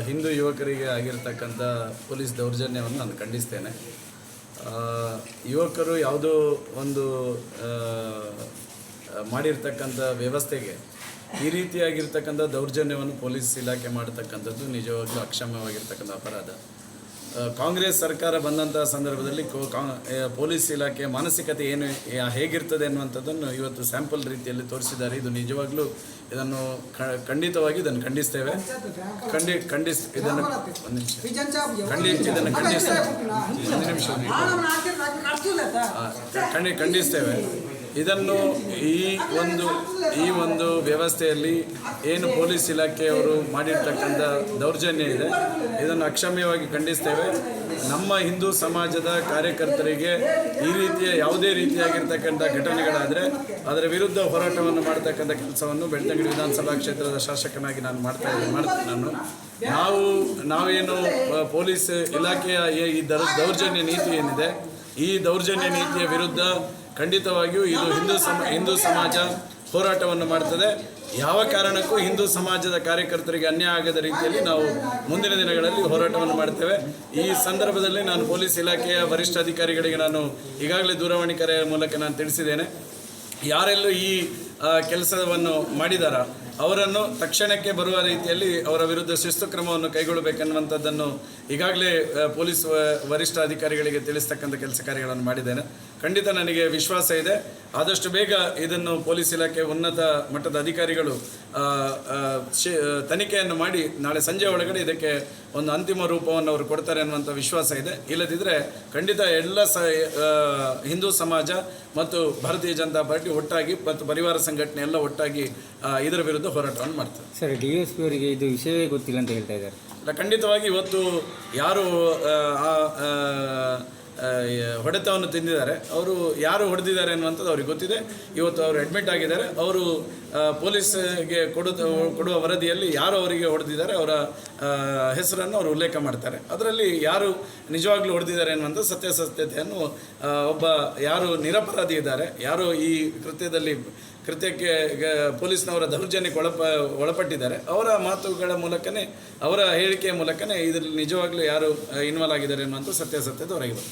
ಹಿಂದೂ ಯುವಕರಿಗೆ ಆಗಿರ್ತಕ್ಕಂಥ ಪೊಲೀಸ್ ದೌರ್ಜನ್ಯವನ್ನು ನಾನು ಖಂಡಿಸ್ತೇನೆ. ಯುವಕರು ಯಾವುದೋ ಒಂದು ಮಾಡಿರ್ತಕ್ಕಂಥ ವ್ಯವಸ್ಥೆಗೆ ಈ ರೀತಿಯಾಗಿರ್ತಕ್ಕಂಥ ದೌರ್ಜನ್ಯವನ್ನು ಪೊಲೀಸ್ ಇಲಾಖೆ ಮಾಡತಕ್ಕಂಥದ್ದು ನಿಜವಾಗ್ಲೂ ಅಕ್ಷಮ್ಯವಾಗಿರ್ತಕ್ಕಂಥ ಅಪರಾಧ. ಕಾಂಗ್ರೆಸ್ ಸರ್ಕಾರ ಬಂದಂಥ ಸಂದರ್ಭದಲ್ಲಿ ಪೊಲೀಸ್ ಇಲಾಖೆಯ ಮಾನಸಿಕತೆ ಏನು ಹೇಗಿರ್ತದೆ ಅನ್ನುವಂಥದ್ದನ್ನು ಇವತ್ತು ಸ್ಯಾಂಪಲ್ ರೀತಿಯಲ್ಲಿ ತೋರಿಸಿದ್ದಾರೆ. ಇದು ನಿಜವಾಗ್ಲೂ ಇದನ್ನು ಖಂಡಿತವಾಗಿ ಇದನ್ನು ಖಂಡಿಸ್ತೇವೆ. ಇದನ್ನು ಖಂಡಿಸ್ತೇವೆ. ಇದನ್ನು ಈ ಒಂದು ವ್ಯವಸ್ಥೆಯಲ್ಲಿ ಏನು ಪೊಲೀಸ್ ಇಲಾಖೆಯವರು ಮಾಡಿರ್ತಕ್ಕಂಥ ದೌರ್ಜನ್ಯ ಇದೆ, ಇದನ್ನು ಅಕ್ಷಮ್ಯವಾಗಿ ಖಂಡಿಸ್ತೇವೆ. ನಮ್ಮ ಹಿಂದೂ ಸಮಾಜದ ಕಾರ್ಯಕರ್ತರಿಗೆ ಈ ರೀತಿಯ ಯಾವುದೇ ರೀತಿಯಾಗಿರ್ತಕ್ಕಂಥ ಘಟನೆಗಳಾದರೆ ಅದರ ವಿರುದ್ಧ ಹೋರಾಟವನ್ನು ಮಾಡ್ತಕ್ಕಂಥ ಕೆಲಸವನ್ನು ಬೆಳ್ತಂಗಡಿ ವಿಧಾನಸಭಾ ಕ್ಷೇತ್ರದ ಶಾಸಕನಾಗಿ ನಾನು ಮಾಡ್ತೀನಿ. ನಾವೇನು ಪೊಲೀಸ್ ಇಲಾಖೆಯ ಈ ದೌರ್ಜನ್ಯ ನೀತಿ ಏನಿದೆ, ಈ ದೌರ್ಜನ್ಯ ನೀತಿಯ ವಿರುದ್ಧ ಖಂಡಿತವಾಗಿಯೂ ಇದು ಹಿಂದೂ ಸಮಾಜ ಹೋರಾಟವನ್ನು ಮಾಡ್ತದೆ. ಯಾವ ಕಾರಣಕ್ಕೂ ಹಿಂದೂ ಸಮಾಜದ ಕಾರ್ಯಕರ್ತರಿಗೆ ಅನ್ಯಾಯ ಆಗದ ರೀತಿಯಲ್ಲಿ ನಾವು ಮುಂದಿನ ದಿನಗಳಲ್ಲಿ ಹೋರಾಟವನ್ನು ಮಾಡ್ತೇವೆ. ಈ ಸಂದರ್ಭದಲ್ಲಿ ನಾನು ಪೊಲೀಸ್ ಇಲಾಖೆಯ ವರಿಷ್ಠ ಅಧಿಕಾರಿಗಳಿಗೆ ನಾನು ಈಗಾಗಲೇ ದೂರವಾಣಿ ಕರೆಯ ಮೂಲಕ ನಾನು ತಿಳಿಸಿದ್ದೇನೆ. ಯಾರೆಲ್ಲೂ ಈ ಕೆಲಸವನ್ನು ಮಾಡಿದಾರ ಅವರನ್ನು ತಕ್ಷಣಕ್ಕೆ ಬರುವ ರೀತಿಯಲ್ಲಿ ಅವರ ವಿರುದ್ಧ ಶಿಸ್ತು ಕ್ರಮವನ್ನು ಕೈಗೊಳ್ಳಬೇಕೆನ್ನುವಂಥದ್ದನ್ನು ಈಗಾಗಲೇ ಪೊಲೀಸ್ ವರಿಷ್ಠ ಅಧಿಕಾರಿಗಳಿಗೆ ತಿಳಿಸ್ತಕ್ಕಂಥ ಕೆಲಸ ಕಾರ್ಯಗಳನ್ನು ಮಾಡಿದ್ದೇನೆ. ಖಂಡಿತ ನನಗೆ ವಿಶ್ವಾಸ ಇದೆ, ಆದಷ್ಟು ಬೇಗ ಇದನ್ನು ಪೊಲೀಸ್ ಇಲಾಖೆ ಉನ್ನತ ಮಟ್ಟದ ಅಧಿಕಾರಿಗಳು ತನಿಖೆಯನ್ನು ಮಾಡಿ ನಾಳೆ ಸಂಜೆ ಒಳಗಡೆ ಇದಕ್ಕೆ ಒಂದು ಅಂತಿಮ ರೂಪವನ್ನು ಅವರು ಕೊಡ್ತಾರೆ ಅನ್ನುವಂಥ ವಿಶ್ವಾಸ ಇದೆ. ಇಲ್ಲದಿದ್ದರೆ ಖಂಡಿತ ಎಲ್ಲ ಹಿಂದೂ ಸಮಾಜ ಮತ್ತು ಭಾರತೀಯ ಜನತಾ ಪಾರ್ಟಿ ಒಟ್ಟಾಗಿ ಮತ್ತು ಪರಿವಾರ ಸಂಘಟನೆ ಎಲ್ಲ ಒಟ್ಟಾಗಿ ಇದರ ವಿರುದ್ಧ ಹೋರಾಟವನ್ನು ಮಾಡ್ತಾರೆ. ಸರ್, DSP ಅವರಿಗೆ ಇದು ವಿಷಯವೇ ಗೊತ್ತಿಲ್ಲ ಅಂತ ಹೇಳ್ತಾ ಇದ್ದಾರೆ. ಖಂಡಿತವಾಗಿ ಇವತ್ತು ಯಾರು ಹೊಡೆತವನ್ನು ತಿಂದಿದ್ದಾರೆ, ಅವರು ಯಾರು ಹೊಡೆದಿದ್ದಾರೆ ಅನ್ನುವಂಥದ್ದು ಅವ್ರಿಗೆ ಗೊತ್ತಿದೆ. ಇವತ್ತು ಅವರು ಅಡ್ಮಿಟ್ ಆಗಿದ್ದಾರೆ. ಅವರು ಪೊಲೀಸ್ಗೆ ಕೊಡುವ ವರದಿಯಲ್ಲಿ ಯಾರು ಅವರಿಗೆ ಹೊಡೆದಿದ್ದಾರೆ ಅವರ ಹೆಸರನ್ನು ಅವರು ಉಲ್ಲೇಖ ಮಾಡ್ತಾರೆ. ಅದರಲ್ಲಿ ಯಾರು ನಿಜವಾಗ್ಲೂ ಹೊಡೆದಿದ್ದಾರೆ ಅನ್ನುವಂಥ ಸತ್ಯಾಸತ್ಯತೆಯನ್ನು ಒಬ್ಬ ಯಾರು ನಿರಪರಾಧಿ ಇದ್ದಾರೆ, ಯಾರು ಈ ಕೃತ್ಯಕ್ಕೆ ಪೊಲೀಸ್ನವರ ದೌರ್ಜನ್ಯಕ್ಕೆ ಒಳಪಟ್ಟಿದ್ದಾರೆ, ಅವರ ಮಾತುಗಳ ಮೂಲಕನೇ ಅವರ ಹೇಳಿಕೆಯ ಮೂಲಕನೇ ಇದರಲ್ಲಿ ನಿಜವಾಗ್ಲೂ ಯಾರು ಇನ್ವಾಲ್ವ್ ಆಗಿದ್ದಾರೆ ಅನ್ನುವಂಥ ಸತ್ಯಾಸತ್ಯತೆ ಹೊರಗಿದೆ.